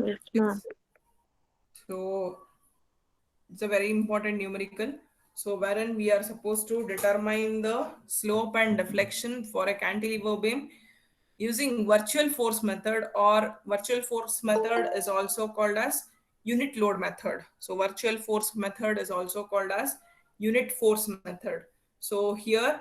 Yes, ma'am. So it's a very important numerical. So wherein we are supposed to determine the slope and deflection for a cantilever beam using virtual force method, or virtual force method is also called as unit load method. So virtual force method is also called as unit force method. So here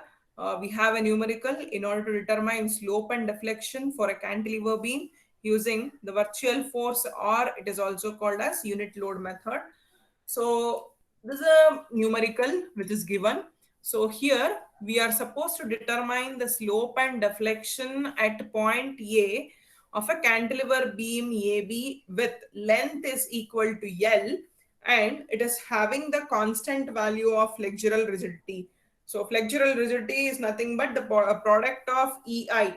we have a numerical in order to determine slope and deflection for a cantilever beam using the virtual force, or it is also called as unit load method. So this is a numerical which is given. So here we are supposed to determine the slope and deflection at point A of a cantilever beam AB with length is equal to L, and it is having the constant value of flexural rigidity. So flexural rigidity is nothing but the product of EI,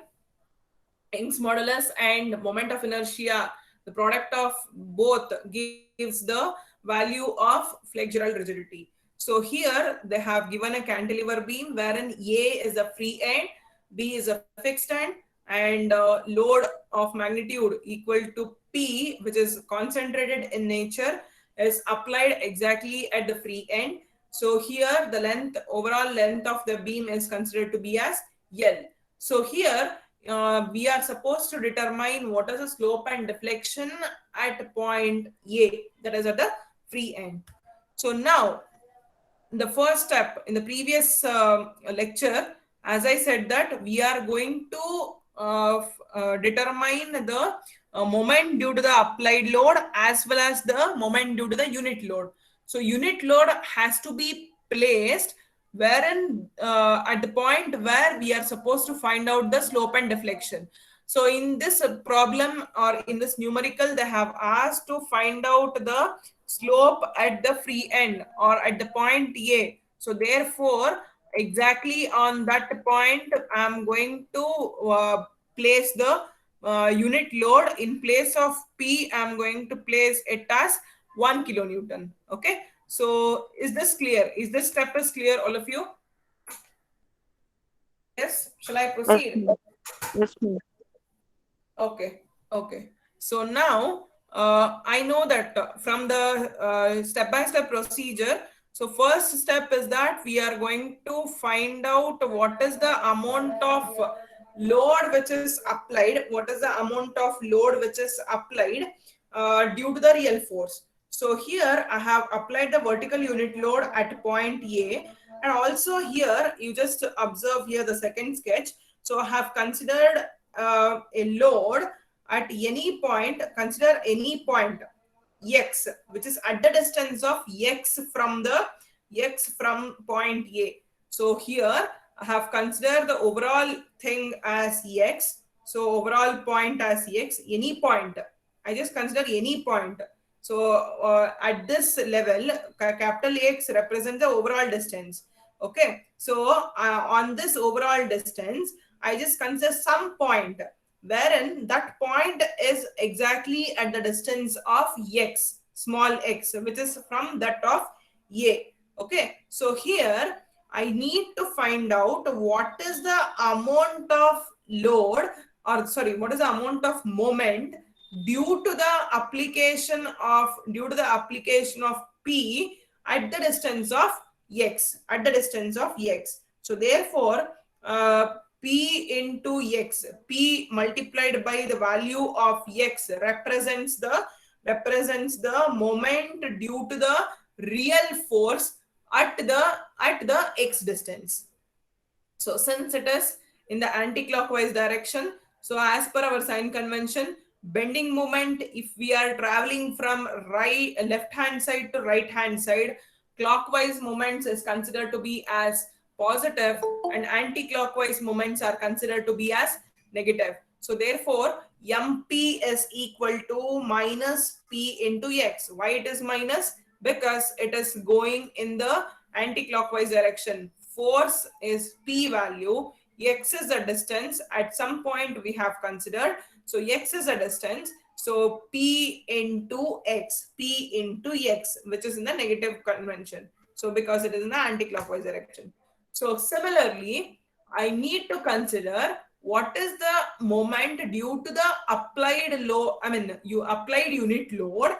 Young's modulus, and moment of inertia. The product of both gives the value of flexural rigidity. So here they have given a cantilever beam wherein A is a free end, B is a fixed end, and load of magnitude equal to P, which is concentrated in nature, is applied exactly at the free end. So here the length, overall length of the beam is considered to be as L. So here we are supposed to determine what is the slope and deflection at point A, that is at the free end. So now the first step in the previous lecture, as I said, that we are going to determine the moment due to the applied load as well as the moment due to the unit load. So unit load has to be placed wherein at the point where we are supposed to find out the slope and deflection. So in this problem, or in this numerical, they have asked to find out the slope at the free end or at the point A. So therefore, exactly on that point, I'm going to place the unit load. In place of P, I'm going to place it as 1 kilonewton. Okay. So is this clear? Is this step is clear, all of you? Yes. Shall I Yes, proceed? ma'am. Yes, ma'am. Okay, okay. So now I know that from the step-by-step procedure. So first step is that we are going to find out what is the amount of load which is applied. What is the amount of load which is applied due to the real force. So here I have applied the vertical unit load at point A, and also here you just observe here the second sketch. So I have considered a load at any point. Consider any point x which is at the distance of x from point A. So here I have considered the overall thing as x. So overall point as x, any point. I just consider any point. So at this level, capital X represents the overall distance. Okay. So on this overall distance, I just consider some point wherein that point is exactly at the distance of x, small x, which is from that of A. Okay. So here I need to find out what is the amount of load, or sorry, what is the amount of moment due to the application of P at the distance of x. So therefore P into x, P multiplied by the value of x represents the moment due to the real force at the x distance. So since it is in the anti-clockwise direction, so as per our sign convention, bending moment, if we are traveling from left hand side to right hand side, clockwise moments is considered to be as positive, and anti-clockwise moments are considered to be as negative. So therefore, MP is equal to minus P into X. Why it is minus? Because it is going in the anti-clockwise direction. Force is P value, X is a distance. At some point we have considered. So X is a distance. So P into X, which is in the negative convention. So because it is in the anti-clockwise direction. So similarly, I need to consider what is the moment due to the applied load, I mean, you applied unit load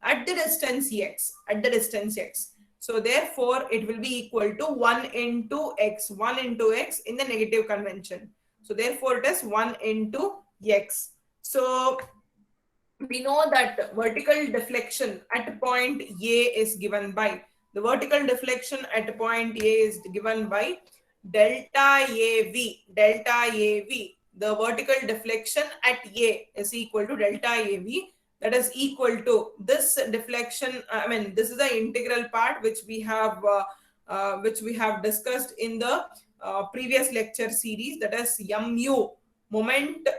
at the distance x, at the distance x. So therefore, it will be equal to 1 into x, 1 into x in the negative convention. So therefore, it is 1 into x. So we know that vertical deflection at point A is given by, the vertical deflection at point A is given by delta AV, delta AV. The vertical deflection at A is equal to delta AV, that is equal to this deflection. I mean, this is the integral part which we have discussed in the previous lecture series, that is mu, moment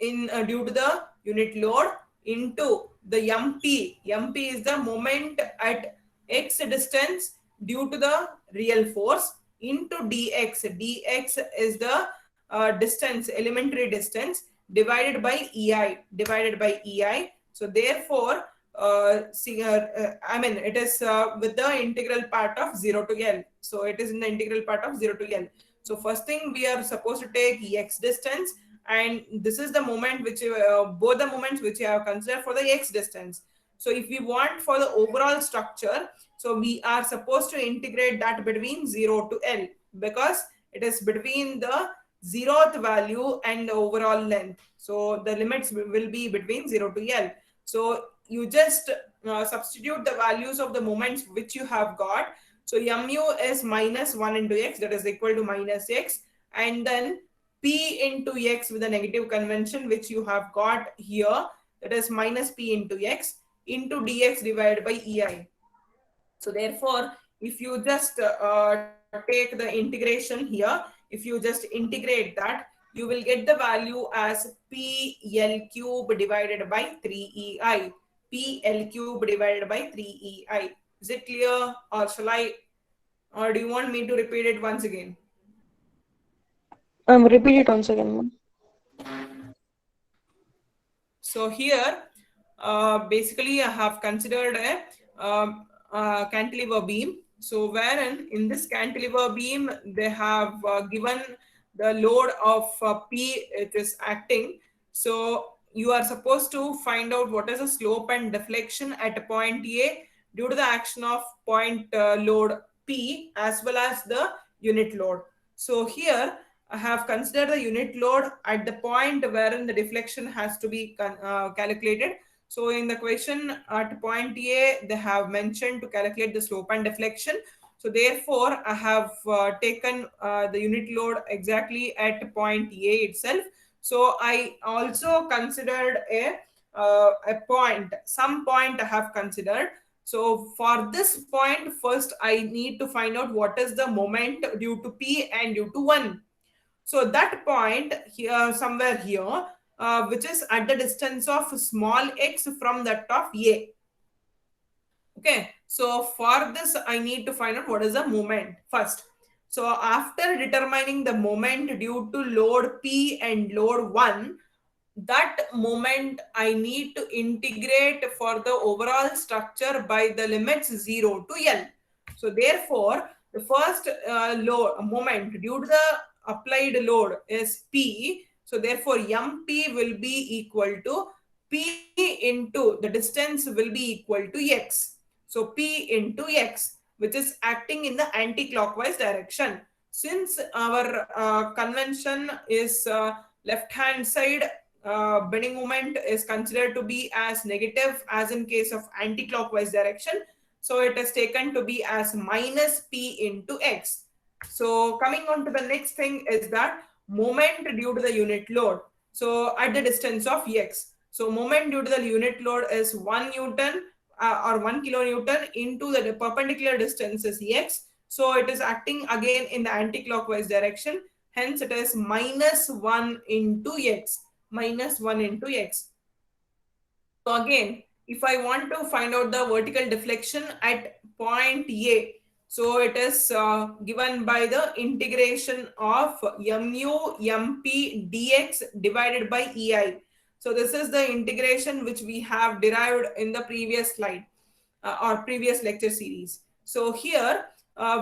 in due to the unit load, into the mp. Mp is the moment at x distance due to the real force, into dx. Dx is the distance, elementary distance, divided by ei, divided by ei. So therefore, I mean, it is with the integral part of 0 to L. So it is in the integral part of 0 to L. So first thing, we are supposed to take x distance, and this is the moment which both the moments which you have considered for the x distance. So if we want for the overall structure, so we are supposed to integrate that between 0 to L, because it is between the 0th value and the overall length. So the limits will be between 0 to L. So you just substitute the values of the moments which you have got. So mu is minus 1 into x, that is equal to minus x, and then p into x with a negative convention which you have got here, that is minus p into x, into dx divided by ei. So therefore, if you just take the integration here, if you just integrate that, you will get the value as pl cube divided by 3ei. Pl cube divided by 3ei. Is it clear, or shall I, or do you want me to repeat it once again? Repeat it once again, ma'am. So here, basically, I have considered a cantilever beam. So wherein in this cantilever beam, they have given the load of P it is acting. So you are supposed to find out what is the slope and deflection at point A due to the action of point load P as well as the unit load. So here I have considered the unit load at the point wherein the deflection has to be calculated. So in the question at point A, they have mentioned to calculate the slope and deflection. So therefore, I have taken the unit load exactly at point A itself. So I also considered a point, some point I have considered. So for this point, first I need to find out what is the moment due to P and due to 1. So that point here, somewhere here, which is at the distance of small x from that of A. Okay, so for this, I need to find out what is the moment first. So after determining the moment due to load P and load 1, that moment I need to integrate for the overall structure by the limits 0 to L. So therefore, the first load moment due to the applied load is P. So therefore, MP will be equal to P into the distance will be equal to X. So P into X, which is acting in the anti-clockwise direction. Since our convention is left hand side, bending moment is considered to be as negative as in case of anti-clockwise direction. So it is taken to be as minus P into X. So coming on to the next thing is that moment due to the unit load. So at the distance of X. So moment due to the unit load is 1 Newton or 1 kilonewton into the perpendicular distance is X. So it is acting again in the anti-clockwise direction. Hence it is minus 1 into X. Minus 1 into X. So again, if I want to find out the vertical deflection at point A, so it is given by the integration of mu mp dx divided by ei. So this is the integration which we have derived in the previous slide or previous lecture series. So here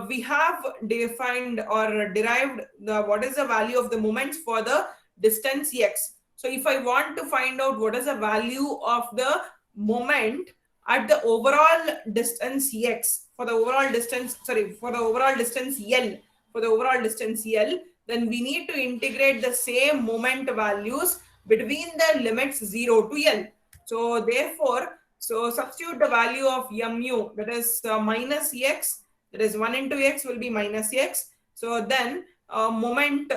we have defined or derived the what is the value of the moments for the distance x. So if I want to find out what is the value of the moment at the overall distance x, for the overall distance, sorry, for the overall distance L, for the overall distance L, then we need to integrate the same moment values between the limits 0 to L. So therefore, so substitute the value of mu, that is minus x, that is 1 into x will be minus x. So then moment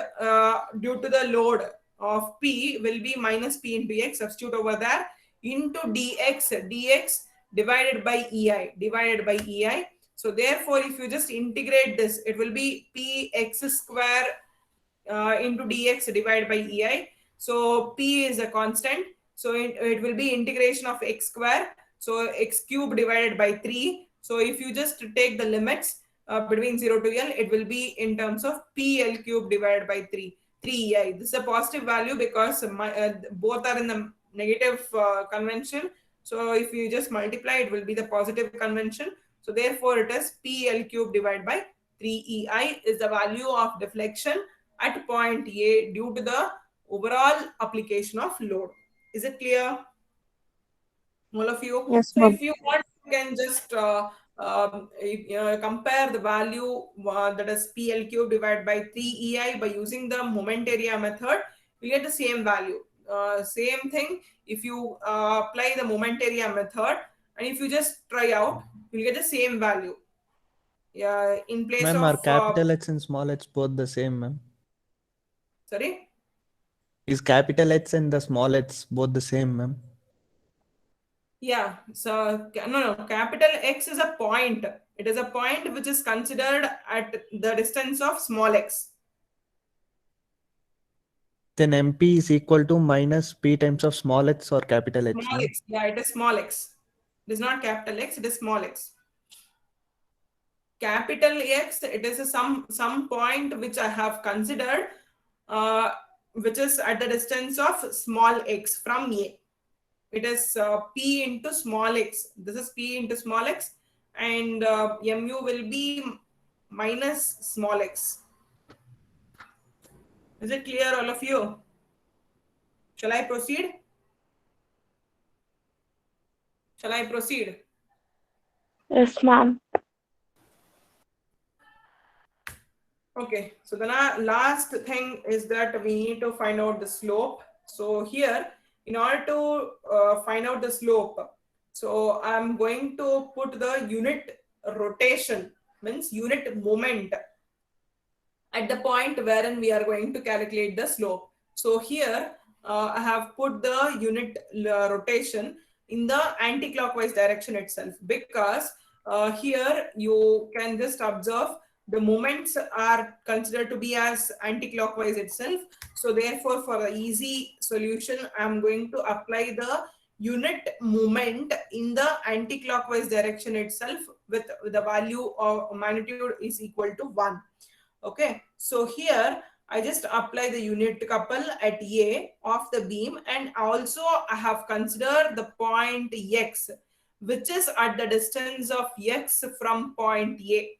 due to the load of P will be minus P into x, substitute over there, into dx divided by EI. So therefore, if you just integrate this, it will be px square into dx divided by EI. So P is a constant. So it will be integration of x square. So x cube divided by 3. So if you just take the limits between 0 to L, it will be in terms of PL cube divided by 3 EI. This is a positive value because both are in the negative convention. So if you just multiply, it will be the positive convention. So therefore, it is PL cube divided by 3 EI is the value of deflection at point A due to the overall application of load. Is it clear, all of you? Yes, So ma'am. if you want, you can just compare the value that is PL cube divided by 3 EI by using the moment area method. You get the same value. Same thing if you apply the moment area method, and if you just try out, you get the same value. Yeah, in place Ma'am, of are capital H and small h both the same, ma'am? sorry. Is capital H and the small h both the same, ma'am? Yeah, so no, capital X is a point. It is a point which is considered at the distance of small x. Then MP is equal to minus P times of small h or capital H, Small ma'am? x, yeah, it is small x. It is not capital X, it is small x. Capital X, it is a some point which I have considered, which is at the distance of small x from A. It is P into small x. This is P into small x, and mu will be minus small x. Is it clear, all of you? Shall I proceed? Shall I proceed? Yes, ma'am. Okay, so the last thing is that we need to find out the slope. So here, in order to find out the slope, so I'm going to put the unit rotation, means unit moment, at the point wherein we are going to calculate the slope. So here I have put the unit rotation in the anti-clockwise direction itself, because here you can just observe the moments are considered to be as anti-clockwise itself. So therefore, for the easy solution, I'm going to apply the unit moment in the anti-clockwise direction itself with the value of magnitude is equal to 1. Okay, so here I just apply the unit couple at A of the beam, and also I have considered the point X, which is at the distance of X from point A.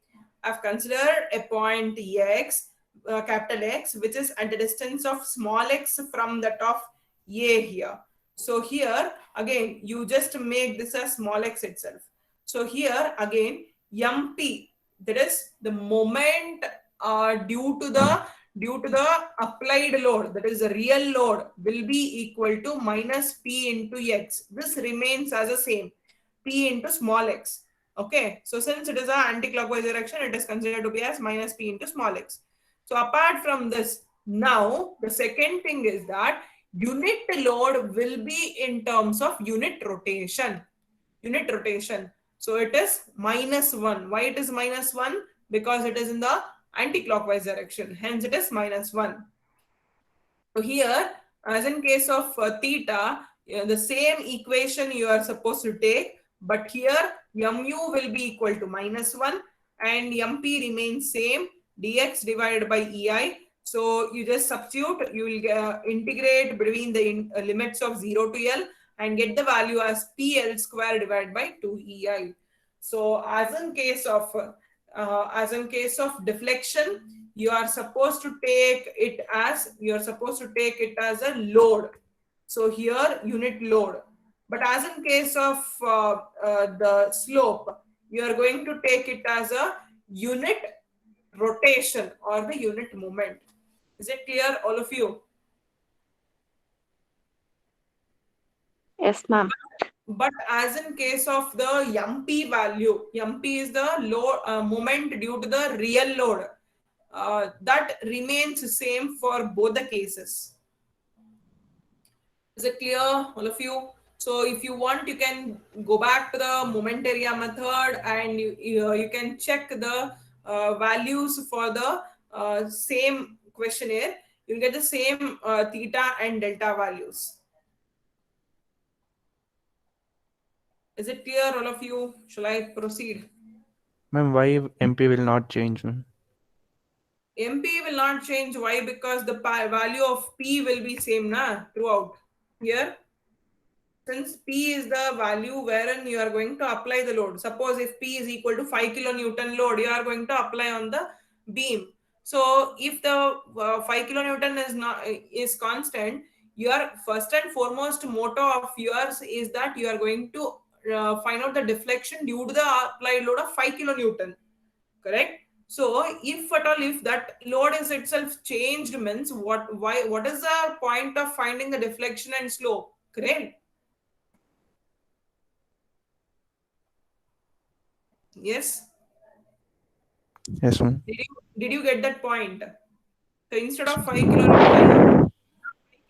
I've considered a point X, capital X, which is at the distance of small x from that of A here. So here again, you just make this as small x itself. So here again, MP, that is the moment due to the applied load, that is the real load, will be equal to minus P into X. This remains as the same, P into small x. Okay, so since it is an anti-clockwise direction, it is considered to be as minus P into small x. So apart from this, now the second thing is that unit load will be in terms of unit rotation. Unit rotation. So it is -1. Why it is -1? Because it is in the anti-clockwise direction. Hence it is -1. So here, as in case of theta, the same equation you are supposed to take, but here mu will be equal to -1 and mp remains same, dx divided by ei. So you just substitute, you will integrate between the limits of 0 to L and get the value as PL square divided by 2EI. So as in case of deflection, you are supposed to take it as a load. So here unit load. But as in case of the slope, you are going to take it as a unit rotation or the unit moment. Is it clear, all of you? Yes, ma'am. But as in case of the MP value, MP is the moment due to the real load. That remains same for both the cases. Is it clear, all of you? So if you want, you can go back to the moment area method and you can check the values for the same questionnaire. You'll get the same theta and delta values. Is it clear, all of you? Shall I proceed? Ma'am, why MP will not change, ma'am? MP will not change. Why? Because the value of P will be same throughout. Here, since P is the value wherein you are going to apply the load. Suppose if P is equal to 5 kilonewton load, you are going to apply on the beam. So if the 5 kilonewton is constant, your first and foremost motto of yours is that you are going to find out the deflection due to the applied load of 5 kilonewton. Correct? So if at all, if that load is itself changed, means what is the point of finding the deflection and slope? Correct? Yes. Yes, ma'am. Did you get that point? So instead of 5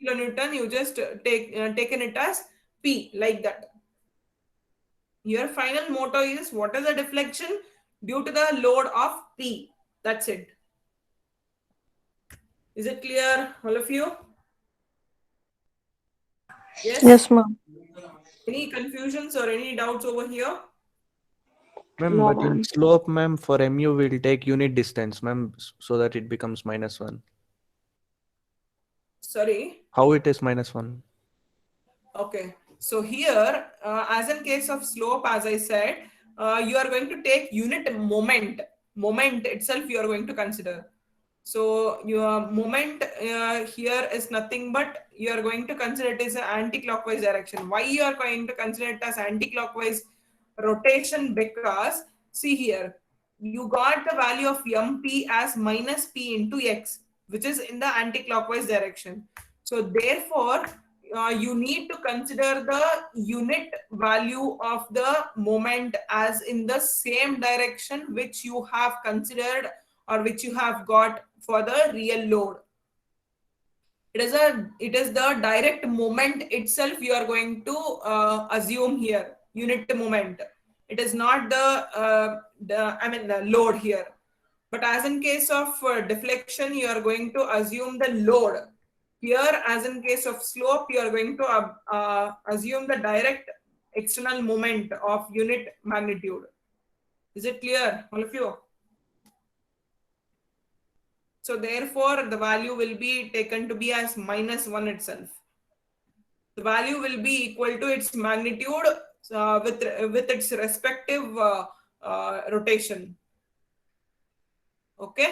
kilonewton, you just taken it as P, like that. Your final motto is what is the deflection due to the load of P. That's it. Is it clear, all of you? Yes. Yes, ma'am. Any confusions or any doubts over here? Ma'am, No, but in ma'am. slope, ma'am, for MU we'll take unit distance, ma'am, so that it becomes -1. Sorry. How it is -1? Okay. So here, as in case of slope, as I said, you are going to take unit moment. Moment itself you are going to consider. So your moment here is nothing but you are going to consider it as an anti-clockwise direction. Why you are going to consider it as anti-clockwise rotation? Because see here, you got the value of MP as minus P into X, which is in the anti-clockwise direction. So therefore, you need to consider the unit value of the moment as in the same direction which you have considered or which you have got for the real load. It is the direct moment itself you are going to assume here, unit moment. It is not the load here. But as in case of deflection, you are going to assume the load. Here, as in case of slope, you are going to assume the direct external moment of unit magnitude. Is it clear, all of you? So therefore, the value will be taken to be as -1 itself. The value will be equal to its magnitude with its respective rotation. Okay.